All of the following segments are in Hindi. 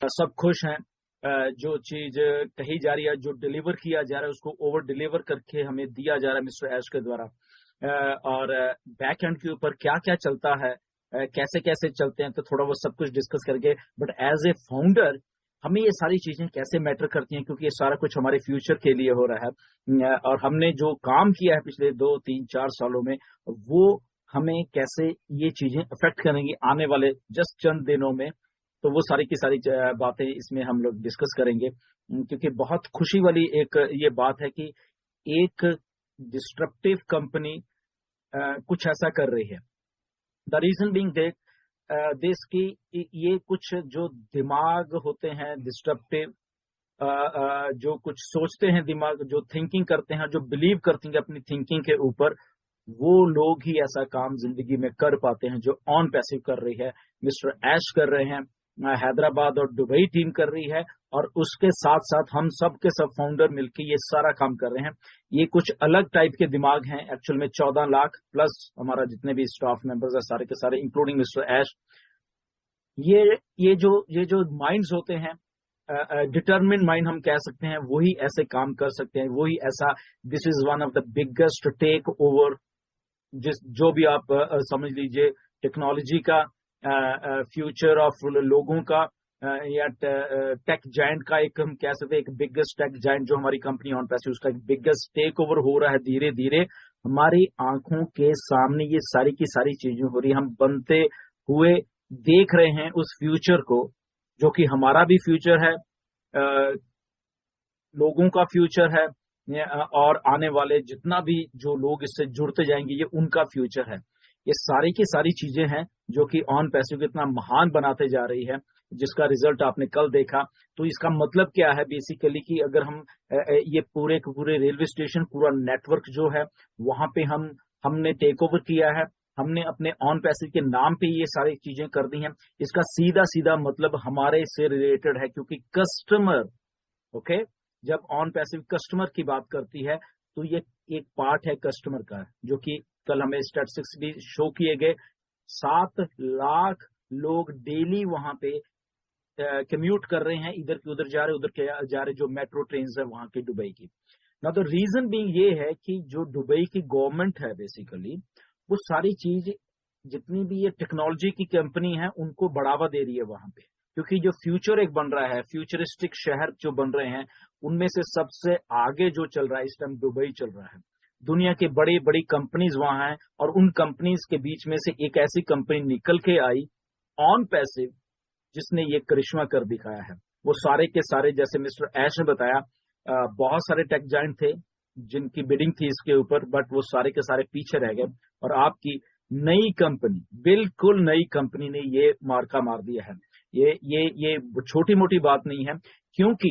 सब खुश हैं। जो चीज कही जा रही है, जो डिलीवर किया जा रहा है, उसको ओवर डिलीवर करके हमें दिया जा रहा है मिस्टर ऐश के द्वारा। और बैक एंड के ऊपर क्या क्या चलता है, कैसे कैसे चलते हैं, तो थोड़ा वो सब कुछ डिस्कस करके। बट एज ए फाउंडर हमें ये सारी चीजें कैसे मैटर करती हैं, क्योंकि ये सारा कुछ हमारे फ्यूचर के लिए हो रहा है। और हमने जो काम किया है पिछले 2 3 4 सालों में, वो हमें कैसे ये चीजें अफेक्ट करेंगी आने वाले जस्ट चंद दिनों में। तो वो सारी की सारी बातें इसमें हम लोग डिस्कस करेंगे। क्योंकि बहुत खुशी वाली एक ये बात है कि एक डिस्ट्रप्टिव कंपनी कुछ ऐसा कर रही है। The reason being that this की ये कुछ जो दिमाग होते हैं डिस्ट्रप्टिव, जो कुछ सोचते हैं दिमाग, जो थिंकिंग करते हैं, जो बिलीव करते हैं अपनी थिंकिंग के ऊपर, वो लोग ही ऐसा काम जिंदगी में कर पाते हैं जो ऑन पैसिव कर रही है। मिस्टर ऐश कर रहे हैं, हैदराबाद और दुबई टीम कर रही है, और उसके साथ साथ हम सब के सब फाउंडर मिलकर ये सारा काम कर रहे हैं। ये कुछ अलग टाइप के दिमाग हैं। एक्चुअल में 14 लाख प्लस हमारा जितने भी स्टाफ मेंबर्स है सारे के सारे, इंक्लूडिंग मिस्टर ऐश। ये जो माइंड्स होते हैं, डिटरमिन माइंड हम कह सकते हैं, वही ऐसे काम कर सकते हैं, वही ऐसा। This is one of the biggest takeover, जो भी आप समझ लीजिए, टेक्नोलॉजी का फ्यूचर ऑफ लोगों का, या टेक जायंट का, एक हम कह सकते हैं एक बिगेस्ट टेक जायंट जो हमारी कंपनी ऑन पैसिव, उसका एक बिगेस्ट टेक ओवर हो रहा है। धीरे धीरे हमारी आंखों के सामने ये सारी की सारी चीजें हो रही है। हम बनते हुए देख रहे हैं उस फ्यूचर को, जो कि हमारा भी फ्यूचर है, लोगों का फ्यूचर है, और आने वाले जितना भी जो लोग इससे जुड़ते जाएंगे, ये उनका फ्यूचर है। ये सारी की सारी चीजें हैं जो कि ऑन पैसिव को इतना महान बनाते जा रही है, जिसका रिजल्ट आपने कल देखा। तो इसका मतलब क्या है बेसिकली, कि अगर हम ये पूरे के पूरे रेलवे स्टेशन, पूरा नेटवर्क जो है, वहां पे हमने टेक ओवर किया है, हमने अपने ऑन पैसिव के नाम पे ये सारी चीजें कर दी हैं। इसका सीधा सीधा मतलब हमारे से रिलेटेड है, क्योंकि कस्टमर, ओके, जब ऑन पैसिव कस्टमर की बात करती है, तो ये एक पार्ट है कस्टमर का, जो कि कल हमें स्टैटिस्टिक्स भी शो किए गए। 7 लाख लोग डेली वहां पे कम्यूट कर रहे हैं, इधर के उधर जा रहे, उधर के जा रहे, जो मेट्रो ट्रेन है वहां की दुबई की। ना तो रीजन भी ये है कि जो दुबई की गवर्नमेंट है बेसिकली, वो सारी चीज, जितनी भी ये टेक्नोलॉजी की कंपनी है, उनको बढ़ावा दे रही है वहां पे। क्योंकि जो फ्यूचर एक बन रहा है, फ्यूचरिस्टिक शहर जो बन रहे हैं, उनमें से सबसे आगे जो चल रहा है इस टाइम दुबई चल रहा है। दुनिया की बड़ी बड़ी कंपनीज वहां हैं, और उन कंपनीज के बीच में से एक ऐसी कंपनी निकल के आई, ऑन पैसिव, जिसने ये करिश्मा कर दिखाया है। वो सारे के सारे, जैसे मिस्टर ऐश ने बताया, बहुत सारे टेक जायंट थे जिनकी बिडिंग थी इसके ऊपर, बट वो सारे के सारे पीछे रह गए। और आपकी नई कंपनी, बिल्कुल नई कंपनी ने ये मार्का मार दिया है। ये छोटी मोटी बात नहीं है, क्योंकि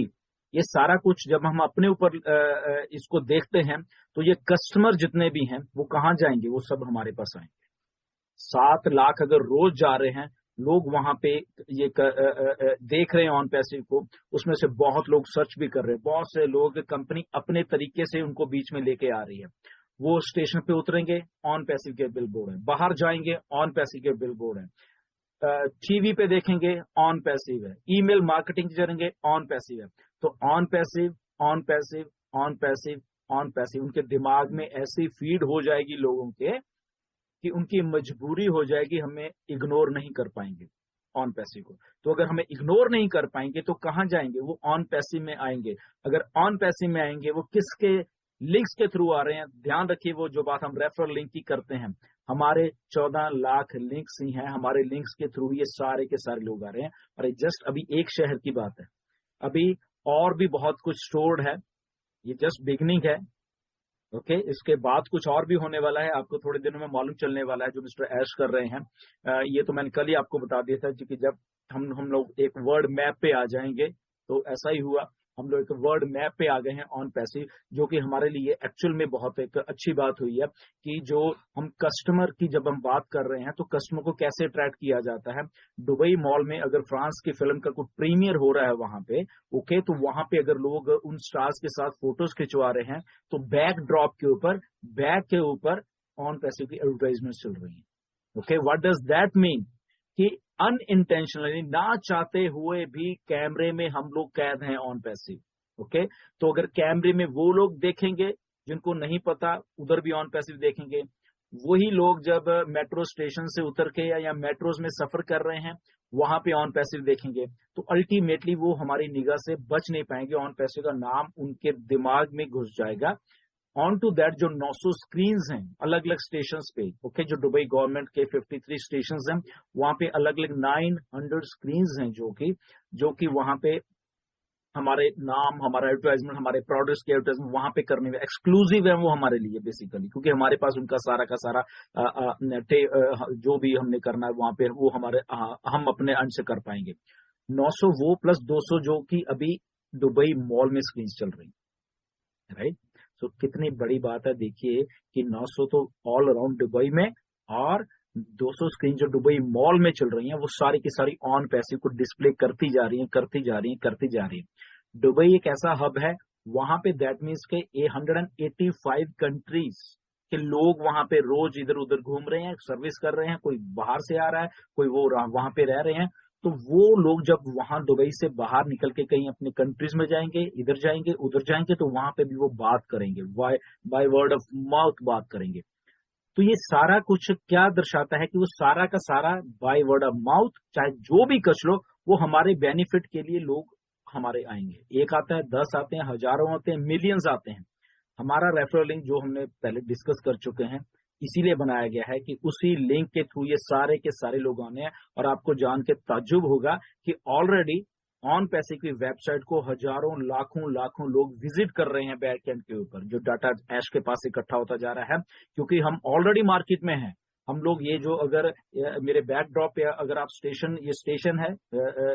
ये सारा कुछ जब हम अपने ऊपर इसको देखते हैं, तो ये कस्टमर जितने भी हैं वो कहाँ जाएंगे, वो सब हमारे पास आएंगे। 7 लाख अगर रोज जा रहे हैं लोग वहां पे, ये देख रहे हैं ऑन पैसिव को, उसमें से बहुत लोग सर्च भी कर रहे हैं। बहुत से लोग, कंपनी अपने तरीके से उनको बीच में लेके आ रही है। वो स्टेशन पे उतरेंगे, ऑन पैसिव के बिल बोर्ड है, बाहर जाएंगे, ऑन पैसिव के बिल बोर्ड है, टीवी पे देखेंगे, ऑन पैसिव है, ईमेल मार्केटिंग करेंगे, ऑन पैसिव है। तो on passive, on passive, on passive, on passive, उनके दिमाग में ऐसी फीड हो जाएगी लोगों के, कि उनकी मजबूरी हो जाएगी, हमें इग्नोर नहीं कर पाएंगे ऑन पैसिव को। तो अगर हमें इग्नोर नहीं कर पाएंगे तो कहां जाएंगे, वो ऑन पैसिव में आएंगे। अगर ऑन पैसिव में आएंगे, वो किसके लिंक्स के थ्रू आ रहे हैं, ध्यान रखिए, वो जो बात हम रेफरल लिंक की करते हैं, हमारे 14 लाख लिंक्स ही हैं, हमारे लिंक्स के थ्रू ये सारे के सारे लोग आ रहे हैं। और जस्ट अभी एक शहर की बात है, अभी और भी बहुत कुछ स्टोर्ड है, ये जस्ट बिगनिंग है। ओके, इसके बाद कुछ और भी होने वाला है, आपको थोड़े दिनों में मालूम चलने वाला है, जो मिस्टर ऐश कर रहे हैं। ये तो मैंने कल ही आपको बता दिया था, क्योंकि जब हम लोग एक वर्ड मैप पे आ जाएंगे, तो ऐसा ही हुआ, हम लोग एक वर्ड मैप पे आ गए हैं ऑन पैसिव, जो कि हमारे लिए एक्चुअल में बहुत एक अच्छी बात हुई है, कि जो हम कस्टमर की जब हम बात कर रहे हैं, तो कस्टमर को कैसे अट्रैक्ट किया जाता है। दुबई मॉल में अगर फ्रांस की फिल्म का कोई प्रीमियर हो रहा है वहां पे, ओके, तो वहां पे अगर लोग उन स्टार्स के साथ फोटोज खिंचवा रहे हैं, तो बैक ड्रॉप के ऊपर, बैक के ऊपर ऑन पैसिव की एडवर्टाइजमेंट चल रही है। Okay, what does that mean, कि अनइंटेंशनली, ना चाहते हुए भी कैमरे में हम लोग कैद हैं ऑन पैसिव। ओके, तो अगर कैमरे में वो लोग देखेंगे जिनको नहीं पता, उधर भी ऑन पैसिव देखेंगे। वही लोग जब मेट्रो स्टेशन से उतर के या मेट्रोज में सफर कर रहे हैं, वहां पे ऑन पैसिव देखेंगे, तो अल्टीमेटली वो हमारी निगाह से बच नहीं पाएंगे। ऑन पैसिव का नाम उनके दिमाग में घुस जाएगा। ऑन टू दैट जो 900 स्क्रीन हैं अलग अलग स्टेशन पे, ओके, जो दुबई गवर्नमेंट के 53 स्टेशन हैं, वहां पे अलग अलग 900 स्क्रीन हैं जो कि वहां पे हमारे नाम, हमारा एडवर्टाइजमेंट, हमारे प्रोडक्ट्स के एडवर्टाइजमेंट वहां पे करने में एक्सक्लूसिव है वो हमारे लिए बेसिकली, क्योंकि हमारे पास उनका सारा का सारा जो भी हमने करना है वहां पे वो हम अपने अंश से कर पाएंगे। 900 वो प्लस 200 जो कि अभी दुबई मॉल में स्क्रीन चल रही है, राइट। तो कितनी बड़ी बात है, देखिए कि 900 तो ऑल अराउंड दुबई में, और 200 स्क्रीन जो दुबई मॉल में चल रही हैं वो सारी की सारी ऑन पैसिव को डिस्प्ले करती जा रही हैं। दुबई एक ऐसा हब है, वहां पे दैट मीन्स के 185 कंट्रीज के लोग वहां पे रोज इधर उधर घूम रहे हैं, सर्विस कर रहे हैं, कोई बाहर से आ रहा है, कोई वो वहां पे रह रहे हैं। तो वो लोग जब वहां दुबई से बाहर निकल के कहीं अपने कंट्रीज में जाएंगे, इधर जाएंगे उधर जाएंगे, तो वहां पे भी वो बात करेंगे, बाय वर्ड ऑफ माउथ बात करेंगे। तो ये सारा कुछ क्या दर्शाता है कि वो सारा का सारा बाय वर्ड ऑफ माउथ, चाहे जो भी कच लो, वो हमारे बेनिफिट के लिए लोग हमारे आएंगे। एक आता है, 10 आते हैं, हजारों आते हैं, मिलियंस आते हैं। हमारा रेफरल लिंक जो हमने पहले डिस्कस कर चुके हैं, इसीलिए बनाया गया है कि उसी लिंक के थ्रू ये सारे के सारे लोग आने हैं। और आपको जान के ताज्जुब होगा कि ऑलरेडी ऑन पैसे की वेबसाइट को हजारों लाखों लोग विजिट कर रहे हैं बैकएंड के ऊपर, जो डाटा ऐश के पास इकट्ठा होता जा रहा है, क्योंकि हम ऑलरेडी मार्केट में हैं। हम लोग ये जो अगर मेरे बैकड्रॉप पे अगर आप ये स्टेशन है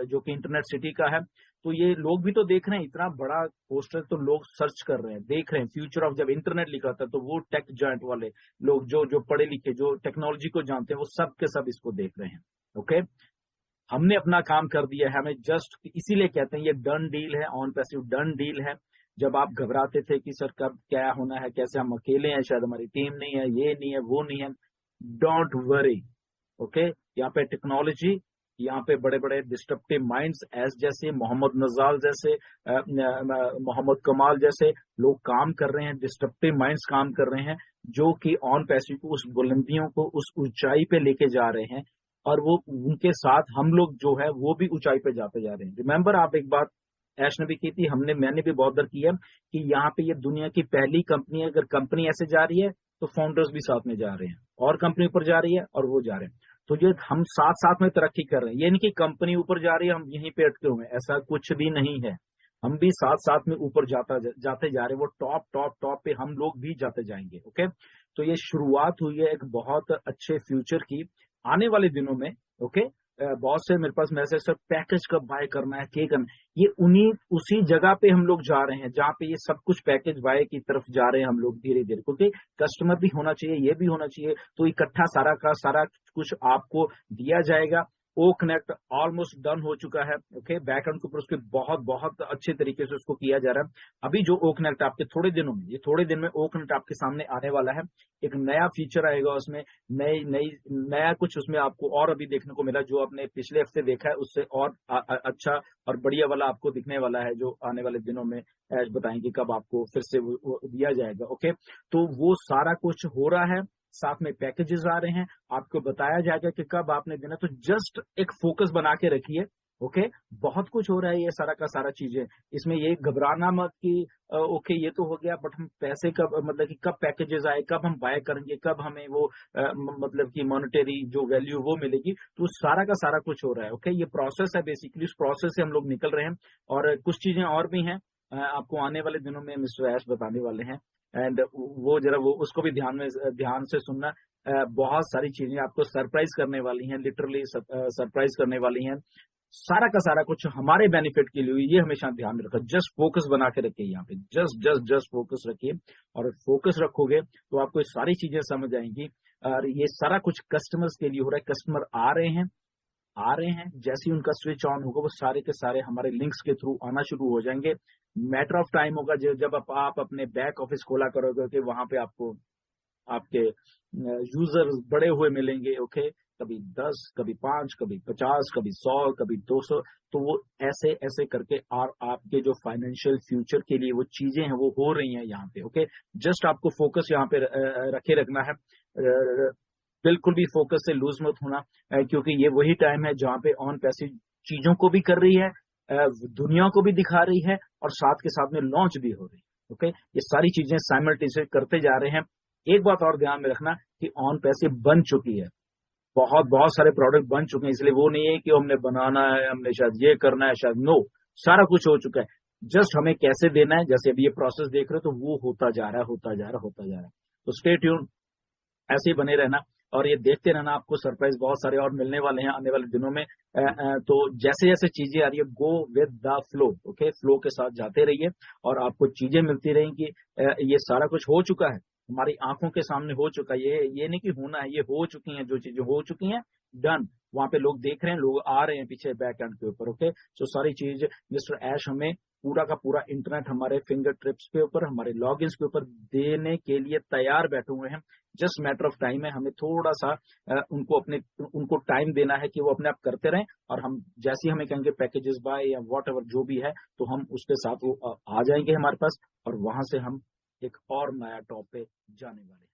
जो कि इंटरनेट सिटी का है, तो ये लोग भी तो देख रहे हैं, इतना बड़ा पोस्टर तो लोग सर्च कर रहे हैं, देख रहे हैं। फ्यूचर ऑफ जब इंटरनेट लिखा था तो वो टेक जॉइंट वाले लोग जो पढ़े लिखे, जो टेक्नोलॉजी को जानते हैं, वो सब के सब इसको देख रहे हैं। ओके, हमने अपना काम कर दिया है, हमें जस्ट इसीलिए कहते हैं ये डन डील है, ऑन पैसिव डन डील है। जब आप घबराते थे कि सर कब क्या होना है, कैसे, हम अकेले हैं, शायद हमारी टीम नहीं है, ये नहीं है, वो नहीं है, डोंट वरी। ओके, यहाँ पे टेक्नोलॉजी, यहाँ पे बड़े बड़े डिस्ट्रप्टिव माइंड्स जैसे मोहम्मद नजाल जैसे, मोहम्मद कमाल जैसे लोग काम कर रहे हैं, डिस्ट्रप्टिव माइंड्स काम कर रहे हैं, जो कि ऑन पैसिव को उस बुलंदियों को, उस ऊंचाई पे लेके जा रहे हैं। और वो उनके साथ हम लोग जो है वो भी ऊंचाई पे जाते जा रहे हैं। रिमेंबर, आप एक बात ऐश ने भी की थी, मैंने भी बहुत बार की है, कि यहाँ पे ये दुनिया की पहली कंपनी है। अगर कंपनी ऐसे जा रही है तो फाउंडर्स भी साथ में जा रहे हैं, और कंपनी ऊपर जा रही है और वो जा रहे हैं। तो ये हम साथ साथ में तरक्की कर रहे हैं, ये नहीं कि कंपनी ऊपर जा रही है हम यहीं पे अटके हुए हैं, ऐसा कुछ भी नहीं है। हम भी साथ साथ में ऊपर जाते जा रहे हैं, वो टॉप टॉप टॉप पे हम लोग भी जाते जाएंगे। ओके, तो ये शुरुआत हुई है एक बहुत अच्छे फ्यूचर की आने वाले दिनों में। ओके, बहुत से मेरे पास मैसेज, सर पैकेज कब बाय करना है, क्या करना है, ये उसी जगह पे हम लोग जा रहे हैं जहाँ पे ये सब कुछ पैकेज बाय की तरफ जा रहे हैं हम लोग धीरे धीरे, क्योंकि कस्टमर भी होना चाहिए, ये भी होना चाहिए, तो इकट्ठा सारा का सारा कुछ आपको दिया जाएगा। ओ कनेक्ट ऑलमोस्ट डन हो चुका है। ओके, बैकएंड के ऊपर उसके बहुत बहुत अच्छे तरीके से उसको किया जा रहा है। अभी जो ओ कनेक्ट आपके थोड़े दिनों में, ये थोड़े दिन में ओ कनेक्ट आपके सामने आने वाला है। एक नया फीचर आएगा उसमें, नया कुछ उसमें आपको और अभी देखने को मिला, जो आपने पिछले हफ्ते देखा है उससे और अच्छा और बढ़िया वाला आपको दिखने वाला है, जो आने वाले दिनों में ऐश बताएंगे कब आपको फिर से वो दिया जाएगा। ओके, तो वो सारा कुछ हो रहा है, साथ में पैकेजेस आ रहे हैं, आपको बताया जाएगा कि कब आपने देना। तो जस्ट एक फोकस बना के रखिए। ओके, बहुत कुछ हो रहा है, ये सारा का सारा चीजें, इसमें ये घबराना मत कि ओके ये तो हो गया, बट हम पैसे कब, मतलब कि कब पैकेजेस आए, कब हम बाय करेंगे, कब हमें वो मतलब कि मॉनेटरी जो वैल्यू वो मिलेगी, तो सारा का सारा कुछ हो रहा है। ओके, ये प्रोसेस है बेसिकली, उस प्रोसेस से हम लोग निकल रहे हैं। और कुछ चीजें और भी हैं, आपको आने वाले दिनों में मिस्टर ऐश बताने वाले हैं, एंड वो जरा वो उसको भी ध्यान से सुनना। बहुत सारी चीजें आपको सरप्राइज करने वाली हैं, लिटरली सरप्राइज करने वाली हैं। सारा का सारा कुछ हमारे बेनिफिट के लिए, ये हमेशा ध्यान में रखो। जस्ट फोकस बना के रखिए यहाँ पे, जस्ट फोकस रखिए, और फोकस रखोगे तो आपको ये सारी चीजें समझ आएंगी। और ये सारा कुछ कस्टमर्स के लिए हो रहा है, कस्टमर आ रहे हैं, जैसे ही उनका स्विच ऑन होगा वो सारे के सारे हमारे लिंक्स के थ्रू आना शुरू हो जाएंगे। मैटर ऑफ टाइम होगा जब आप अपने बैक ऑफिस खोला करोगे कि वहां पे आपको आपके यूजर बड़े हुए मिलेंगे। ओके, कभी 10, कभी 5, कभी 50, कभी 100, कभी 200। तो वो ऐसे ऐसे करके और आपके जो फाइनेंशियल फ्यूचर के लिए वो चीजें हैं वो हो रही हैं यहाँ पे। ओके, जस्ट आपको फोकस यहाँ पे रखे रखना है। बिल्कुल भी फोकस से लूज मत होना, क्योंकि ये वही टाइम है जहाँ पे ऑन पैसिव चीजों को भी कर रही है, दुनिया को भी दिखा रही है, और साथ के साथ में लॉन्च भी हो रही है। ओके, ये सारी चीजें साइमल्टेनियसली करते जा रहे हैं। एक बात और ध्यान में रखना कि ऑन पैसिव बन चुकी है, बहुत बहुत सारे प्रोडक्ट बन चुके हैं, इसलिए वो नहीं है कि हमने बनाना है, हमने शायद ये करना है, शायद नो, सारा कुछ हो चुका है। जस्ट हमें कैसे देना है, जैसे अभी ये प्रोसेस देख रहे हो, तो वो होता जा रहा है, होता जा रहा है, होता जा रहा है। तो स्टे ट्यून, ऐसे ही बने रहना और ये देखते रहना, आपको सरप्राइज बहुत सारे और मिलने वाले हैं आने वाले दिनों में। तो जैसे जैसे चीजें आ रही है, go with the flow. Okay, flow के साथ जाते रहिए और आपको चीजें मिलती रहेंगी। ये सारा कुछ हो चुका है, हमारी आंखों के सामने हो चुका है। ये नहीं कि होना है, ये हो चुकी हैं, जो चीजें हो चुकी हैं, डन। वहां पे लोग देख रहे हैं, लोग आ रहे हैं पीछे बैक एंड के ऊपर। ओके, सो सारी चीज मिस्टर ऐश हमें पूरा का पूरा इंटरनेट हमारे फिंगर ट्रिप्स के ऊपर, हमारे लॉग के ऊपर देने के लिए तैयार बैठे हुए हैं। जस्ट मैटर ऑफ टाइम है, हमें थोड़ा सा उनको टाइम देना है कि वो अपने आप करते रहें, और हम जैसे ही हमें कहेंगे पैकेजेस बाय या वॉट एवर जो भी है, तो हम उसके साथ वो आ जाएंगे हमारे पास, और वहां से हम एक और नया टॉप पे जाने वाले हैं।